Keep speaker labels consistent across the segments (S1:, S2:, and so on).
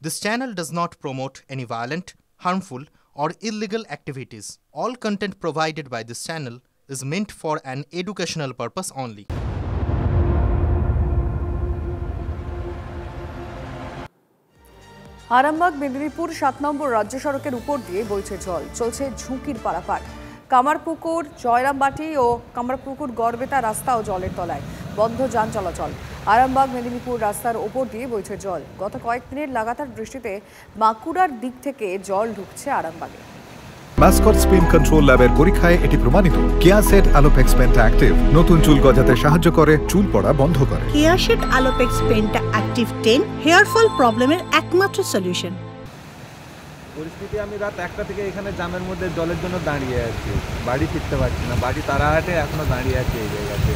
S1: This channel does not promote any violent, harmful, or illegal activities. All content provided by this channel is meant for an educational purpose only.
S2: Arambagh Medinipur ৭ নম্বর রাজ্য সড়কের উপর দিয়ে বইছে জল, চলছে ঝুঁকির পারাপার। কামারপুকুর, জয়রামবাটি ও কামারপুকুর গড়বেতা রাস্তাও জলের তলায়, বন্ধ যান চলাচল। আরামবাগ মেদিনীপুর রাস্তার ওপর দিয়ে বইছে জল। গত কয়েকদিনের লাগাতার বৃষ্টিতে বাঁকুড়ার দিক থেকে জল ঢুকছে আরামবাগে।
S3: মাসকট স্পিন কন্ট্রোল ল্যাবের পরীক্ষায় এটি প্রমাণিত। কেয়াসেট অ্যালোপেক্স পেন্টা অ্যাক্টিভ নতুন চুল গজাতে সাহায্য করে, চুল পড়া বন্ধ করে।
S4: কেয়াসেট অ্যালোপেক্স পেন্টা অ্যাক্টিভ 10 হেয়ার ফল প্রবলেমের একমাত্র সলিউশন।
S5: পরিস্থিতি, আমি রাত 1টা থেকে এখানে জামের মধ্যে জলের জন্য দাঁড়িয়ে আছি, বাড়ি ফিরতে পারছি না। বাড়ি তারাহাটে এখনো দাঁড়িয়ে আছে এই জায়গাতে।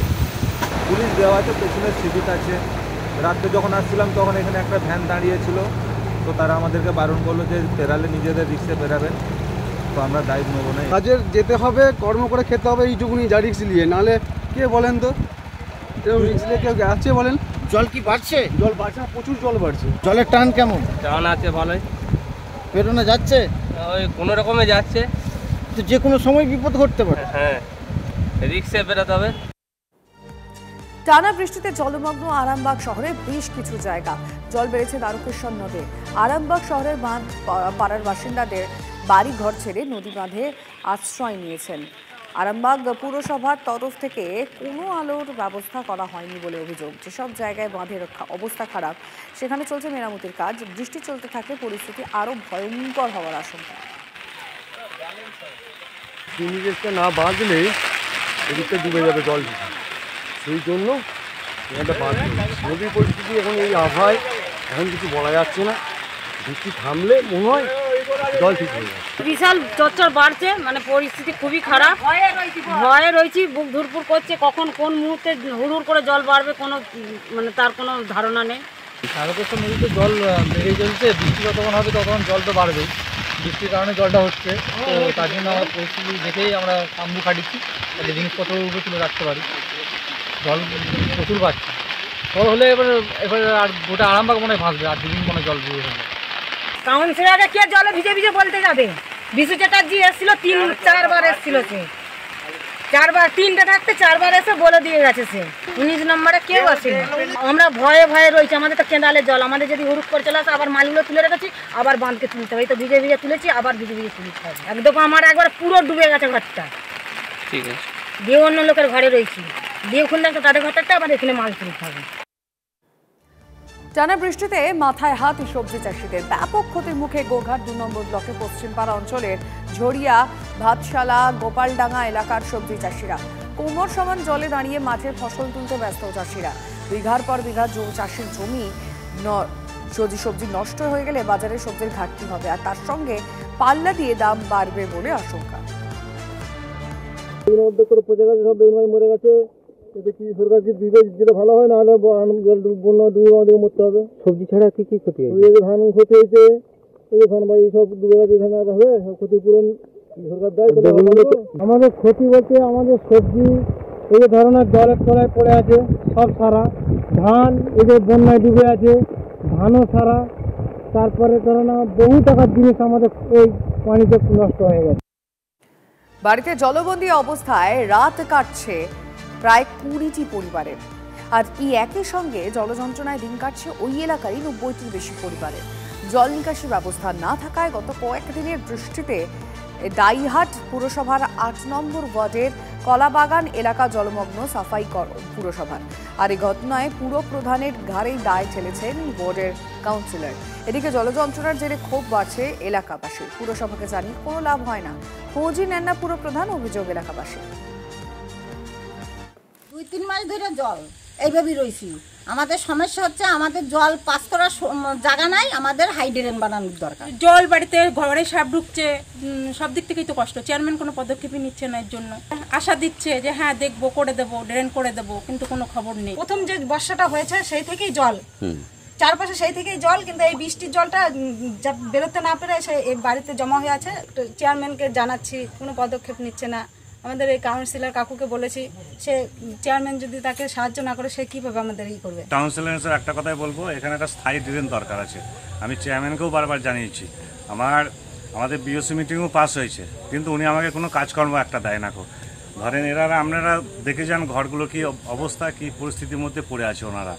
S5: পুলিশ দেওয়া আছে, পেছনে সিভিক আছে। রাত্রে যখন আসছিলাম তখন এখানে একটা ভ্যান দাঁড়িয়েছিল, তো তারা আমাদেরকে বারণ করলো যে পেরালে নিজেদের রিক্সে পেরাবেন, তো আমরা দায়িত্ব নেবো না।
S6: কাজের যেতে হবে, কর্ম করে খেতে হবে, এইটুকুনি যা রিক্স নিয়ে, নাহলে কে বলেন তো এরকম রিক্স নিয়ে কেউ আসছে বলেন?
S7: জল কি বাড়ছে?
S6: জল বাড়ছে, প্রচুর জল বাড়ছে।
S7: জলের টান কেমন?
S8: টান আছে ভালোই,
S7: পেরোনো যাচ্ছে,
S8: ওই কোনো রকমে যাচ্ছে,
S7: তো যে কোনো সময় বিপদ ঘটতে পারে।
S8: হ্যাঁ, রিক্সে বেরোতে হবে।
S2: টানা বৃষ্টিতে জলমগ্ন আরামবাগ শহরে বেশ কিছু জায়গা। জল বেড়েছে দ্বারকেশ্বর নদে। আরামবাগ শহরের বাঁধ পাড়ার বাসিন্দাদের বাড়ি ঘর ছেড়ে নদী বাঁধে আশ্রয় নিয়েছেন। আরামবাগ পুরসভার তরফ থেকে কোনো আলোর ব্যবস্থা করা হয়নি বলে অভিযোগ। যেসব জায়গায় বাঁধের অবস্থা খারাপ সেখানে চলছে মেরামতির কাজ। বৃষ্টি চলতে থাকলে পরিস্থিতি আরও ভয়ঙ্কর হওয়ার আশঙ্কা।
S6: না বাঁধলে এদিকটা ডুবে যাবে জল, সেই জন্য একটা বাঁধ। নদীর পরিস্থিতি এখন এই আবহাওয়ায় এখন কিছু বলা যাচ্ছে না। বৃষ্টি থামলে মনে হয় জল ঠিক হয়ে যাবে।
S9: বিশাল চচ্চর বাড়ছে, মানে পরিস্থিতি খুবই খারাপ। ভয়ে রয়েছি, বুক ধুরপুর করছে, কখন কোন মুহূর্তে হুড় করে জল বাড়বে কোনো মানে তার কোনো ধারণা নেই।
S10: দ্বারকেশ্বর নদীতে জল বেড়ে চলছে, বৃষ্টি যতক্ষণ হবে ততক্ষণ জল তো বাড়বেই। বৃষ্টির কারণে জলটা হচ্ছে, তো তার জন্য আমরা পরিস্থিতি দেখেই আমরা কাম্বু খাটিচ্ছি, তাহলে জিনিসপত্র উপরে তুলে রাখতে পারি। জল প্রচুর বাড়ছে, জল হলে এবার আর গোটা আরামবাগ মনে ভাসবে, আর দুদিন মনে জল পুরো হবে।
S9: কাউন্সিলররা কে জলে ভিজে ভিজে বলতে যাবে? বিশু চ্যাটার্জি এসেছিল, 3-4 বার এসেছিল, সে 3টা থাকতে 4 বার এসে বলে দিয়ে গেছে সে। 19 নম্বরে কেউ আসে। আমরা ভয়ে ভয়ে রয়েছি, আমাদের তো কেনালে জল, আমাদের যদি হুড়ুক করে চলে আসে আবার মালগুলো তুলে রেখেছি, আবার বাঁধকে তুলতে হবে। তো ভিজে ভিজে তুলেছি, আবার ভিজে ভিজে তুলতে হবে। একদম আমার একবার পুরো ডুবে গেছে ঘরটা।
S8: ঠিক আছে,
S9: দিয়ে অন্য লোকের ঘরে রয়েছি, দিয়ে খুললে তাদের ঘরটা আবার এখানে মাল তুলতে হবে।
S2: টানা বৃষ্টিতে মাথায় হাত সবজি চাষিদের। ব্যাপক ক্ষতির মুখে গোঘাট 2 নম্বর ব্লকের পশ্চিমপাড়া অঞ্চলের ঝরিয়া, ভাতশালা, গোপালডাঙ্গা এলাকার সবজি চাষিরা। কোমর সমান জলে দাঁড়িয়ে মাঠের ফসল তুলতে ব্যস্ত চাষিরা। বিঘার পর বিঘা চাষের জমি যদি সবজি নষ্ট হয়ে গেলে বাজারে সবজির ঘাটতি হবে, আর তার সঙ্গে পাল্লা দিয়ে দাম বাড়বে বলে আশঙ্কা।
S6: মরে গেছে, এতে কি সরকার কি দিবে? যেটা ভালো হয়, না হলে বন্যা ডুবে আমাদেরকে মরতে হবে। সবজি ছাড়া কি কি ক্ষতি হয়েছে? ধান ক্ষতি হয়েছে, ধান বা সব ডুবে গেছে, ধান হবে সব ক্ষতিপূরণ সরকার দেয়। আমাদের ক্ষতি বলতে আমাদের সবজি এই যে ধরনের জলের তলায় পড়ে আছে, সব সারা ধান এই যে বন্যায় ডুবে আছে, ধানও সারা। তারপরে ধরুন বহু টাকার জিনিস আমাদের এই পানিতে নষ্ট হয়ে গেছে।
S2: বাড়িতে জলবন্দী অবস্থায় রাত কাটছে প্রায় 20টি পরিবারের। আর এই একই সঙ্গে জলযন্ত্রণায় দিন কাটছে ওই এলাকারই 90টির বেশি পরিবারের। জল নিকাশি ব্যবস্থা না থাকায় গত কয়েকদিনের বৃষ্টিতে ডাইহাট পুরসভার 8 নম্বর ওয়ার্ডের কলাবাগান এলাকা জলমগ্ন সাফাই পুরসভার। আর এই ঘটনায় পুর প্রধানের ঘাড়েই দায় ঠেলেছেন ওয়ার্ডের কাউন্সিলর। এদিকে জলযন্ত্রণার জেরে ক্ষোভ বাড়ছে এলাকাবাসীর। পুরসভাকে জানিয়ে কোনো লাভ হয় না, খোঁজই নেন না পুর প্রধান, অভিযোগ এলাকাবাসী।
S11: 2-3 মাস ধরে জল এইভাবেই রয়েছি। আমাদের সমস্যা হচ্ছে, আমাদের জল পাস করার জায়গা নাই, আমাদের হাইড্রেন বানানোর দরকার।
S12: জল বাড়িতে ঘরে সাপ ঢুকছে, সব দিক থেকেই তো কষ্ট। চেয়ারম্যান কোনো পদক্ষেপই নিচ্ছে না এর জন্য। আশা দিচ্ছে যে হ্যাঁ দেখবো, করে দেবো, ড্রেন করে দেবো, কিন্তু কোনো খবর নেই।
S11: প্রথম যে বর্ষাটা হয়েছে সেই থেকেই জল, চারপাশে সেই থেকেই জল, কিন্তু এই বৃষ্টির জলটা বেরোতে না পেরে সে এই বাড়িতে জমা হয়ে আছে। চেয়ারম্যানকে জানাচ্ছি, কোনো পদক্ষেপ নিচ্ছে না।
S13: আমাদের এই কাউন্সিলর কাকুকে বলেছি, সে চেয়ারম্যান যদি তাকে সাহায্য না করে সে কীভাবে আমাদের ই করবে।
S14: কাউন্সিলর একটা কথাই বলবো, এখানে একটা স্থায়ী ড্রেন দরকার আছে। আমি চেয়ারম্যানকেও বারবার জানিয়েছি, আমাদের বিওসি মিটিংও পাস হয়েছে, কিন্তু উনি আমাকে কোনো কাজকর্ম একটা দেয় না। ধরেন আপনারা দেখে যান ঘরগুলো কি অবস্থা, কি পরিস্থিতির মধ্যে পড়ে আছে ওনারা।